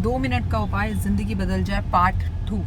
2 minute का उपाय जिंदगी बदल जाए पार्ट 2।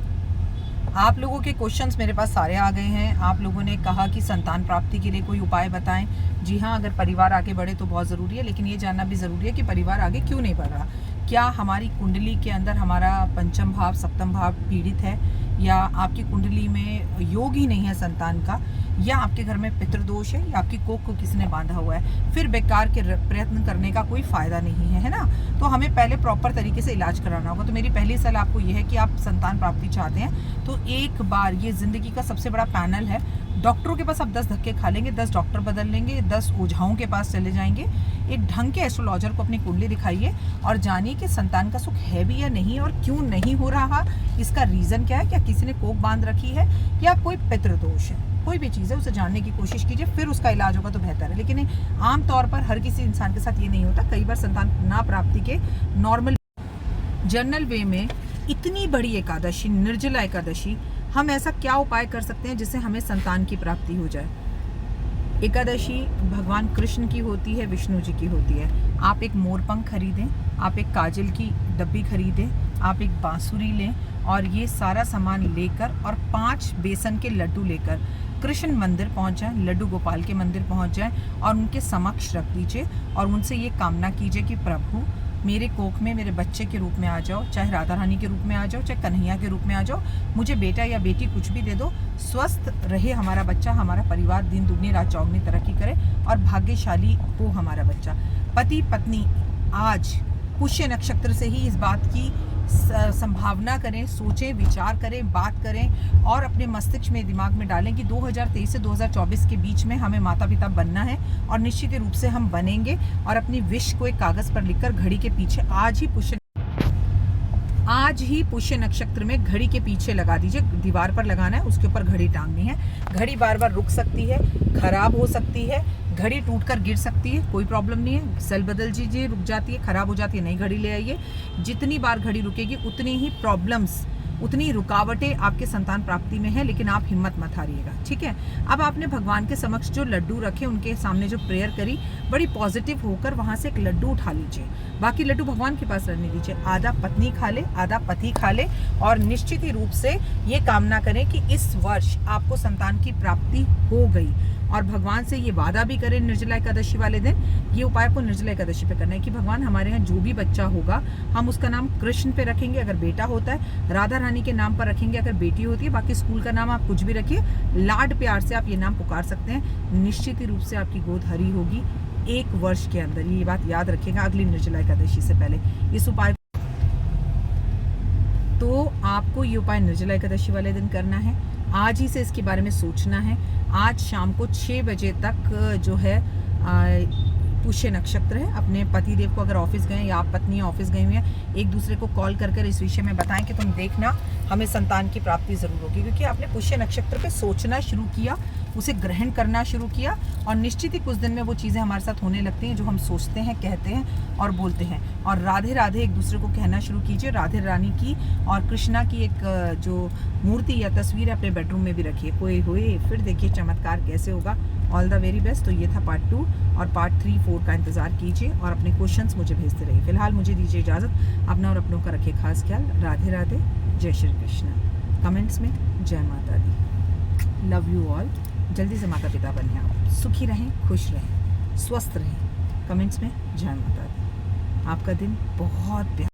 आप लोगों के क्वेश्चंस मेरे पास सारे आ गए हैं। आप लोगों ने कहा कि संतान प्राप्ति के लिए कोई उपाय बताएं। जी हाँ, अगर परिवार आगे बढ़े तो बहुत ज़रूरी है, लेकिन ये जानना भी ज़रूरी है कि परिवार आगे क्यों नहीं बढ़ रहा। क्या हमारी कुंडली के अंदर हमारा पंचम भाव सप्तम भाव पीड़ित है, या आपकी कुंडली में योग ही नहीं है संतान का, या आपके घर में पितृदोष है, या आपकी कोख को किसी ने बांधा हुआ है। फिर बेकार के प्रयत्न करने का कोई फ़ायदा नहीं है, है ना। तो हमें पहले प्रॉपर तरीके से इलाज कराना होगा। तो मेरी पहली सलाह आपको ये है कि आप संतान प्राप्ति चाहते हैं तो एक बार, ये ज़िंदगी का सबसे बड़ा पैनल है। डॉक्टरों के पास आप 10 धक्के खा लेंगे, 10 डॉक्टर बदल लेंगे, 10 ओझाओं के पास चले जाएंगे। एक ढंग के एस्ट्रोलॉजर को अपनी कुंडली दिखाइए और जानिए कि संतान का सुख है भी या नहीं, और क्यों नहीं हो रहा, इसका रीज़न क्या है। क्या किसी ने कोख बांध रखी है, या कोई पितृदोष है, कोई भी चीज़ है उसे जानने की कोशिश कीजिए, फिर उसका इलाज होगा तो बेहतर है। लेकिन आमतौर पर हर किसी इंसान के साथ ये नहीं होता। कई बार संतान ना प्राप्ति के नॉर्मल जनरल वे में इतनी बड़ी एकादशी, निर्जला एकादशी, हम ऐसा क्या उपाय कर सकते हैं जिससे हमें संतान की प्राप्ति हो जाए। एकादशी भगवान कृष्ण की होती है, विष्णु जी की होती है। आप एक मोरपंख खरीदें, आप एक काजल की डब्बी खरीदें, आप एक बांसुरी लें, और ये सारा सामान लेकर और 5 बेसन के लड्डू लेकर कृष्ण मंदिर पहुंच जाएं, लड्डू गोपाल के मंदिर पहुंच जाएं और उनके समक्ष रख दीजिए और उनसे ये कामना कीजिए कि प्रभु मेरे कोख में मेरे बच्चे के रूप में आ जाओ, चाहे राधा रानी के रूप में आ जाओ, चाहे कन्हैया के रूप में आ जाओ, मुझे बेटा या बेटी कुछ भी दे दो, स्वस्थ रहे हमारा बच्चा, हमारा परिवार दिन दुगनी रात चौगनी तरक्की करे और भाग्यशाली हो हमारा बच्चा। पति पत्नी आज पुष्य नक्षत्र से ही इस बात की संभावना करें, सोचें, विचार करें, बात करें और अपने मस्तिष्क में, दिमाग में डालें कि 2023 से 2024 के बीच में हमें माता पिता बनना है, और निश्चित रूप से हम बनेंगे। और अपनी विश को एक कागज़ पर लिखकर घड़ी के पीछे आज ही पुष्य नक्षत्र में घड़ी के पीछे लगा दीजिए। दीवार पर लगाना है, उसके ऊपर घड़ी टांगनी है। घड़ी बार बार रुक सकती है, खराब हो सकती है, घड़ी टूटकर गिर सकती है, कोई प्रॉब्लम नहीं है। सेल बदल दीजिए, रुक जाती है, खराब हो जाती है, नई घड़ी ले आइए। जितनी बार घड़ी रुकेगी उतनी ही प्रॉब्लम्स, उतनी रुकावटें आपके संतान प्राप्ति में है, लेकिन आप हिम्मत मत हारिएगा, ठीक है। अब आपने भगवान के समक्ष जो लड्डू रखे, उनके सामने जो प्रेयर करी, बड़ी पॉजिटिव होकर वहां से एक लड्डू उठा लीजिए। बाकी लड्डू भगवान के पास रहने दीजिए। आधा पत्नी खा ले, आधा पति खा ले, और निश्चित ही रूप से ये कामना करें कि इस वर्ष आपको संतान की प्राप्ति हो गई, और भगवान से ये वादा भी करें निर्जला एकादशी वाले दिन। ये उपाय को निर्जला एकादशी पे करना है कि भगवान हमारे यहाँ जो भी बच्चा होगा हम उसका नाम कृष्ण पे रखेंगे अगर बेटा होता है, राधा रानी के नाम पर रखेंगे अगर बेटी होती है, बाकी स्कूल का नाम आप कुछ भी रखिए, लाड प्यार से आप ये नाम पुकार सकते हैं। निश्चित ही रूप से आपकी गोद हरी होगी 1 वर्ष के अंदर। ये बात याद रखिएगा अगली निर्जला एकादशी से पहले। इस उपाय तो आपको ये उपाय निर्जला एकादशी वाले दिन करना है। आज ही से इसके बारे में सोचना है। आज शाम को 6 बजे तक जो है पुष्य नक्षत्र है। अपने पति देव को, अगर ऑफिस गए या आप पत्नी ऑफिस गई हुई हैं, एक दूसरे को कॉल कर इस विषय में बताएं कि तुम देखना हमें संतान की प्राप्ति ज़रूर होगी, क्योंकि आपने पुष्य नक्षत्र पे सोचना शुरू किया, उसे ग्रहण करना शुरू किया, और निश्चित ही कुछ दिन में वो चीज़ें हमारे साथ होने लगती हैं जो हम सोचते हैं, कहते हैं और बोलते हैं। और राधे राधे एक दूसरे को कहना शुरू कीजिए। राधे रानी की और कृष्णा की एक जो मूर्ति या तस्वीर है अपने बेडरूम में भी रखिए। कोई हुए फिर देखिए चमत्कार कैसे होगा। All the very best. तो ये था पार्ट 2, और पार्ट 3, 4 का इंतजार कीजिए और अपने क्वेश्चंस मुझे भेजते रहिए। फिलहाल मुझे दीजिए इजाज़त। अपना और अपनों का रखिए खास ख्याल। राधे राधे, जय श्री कृष्ण। कमेंट्स में जय माता दी। Love you all. जल्दी से माता पिता बनिए आप। सुखी रहें, खुश रहें, स्वस्थ रहें। कमेंट्स में जय माता दी। आपका दिन बहुत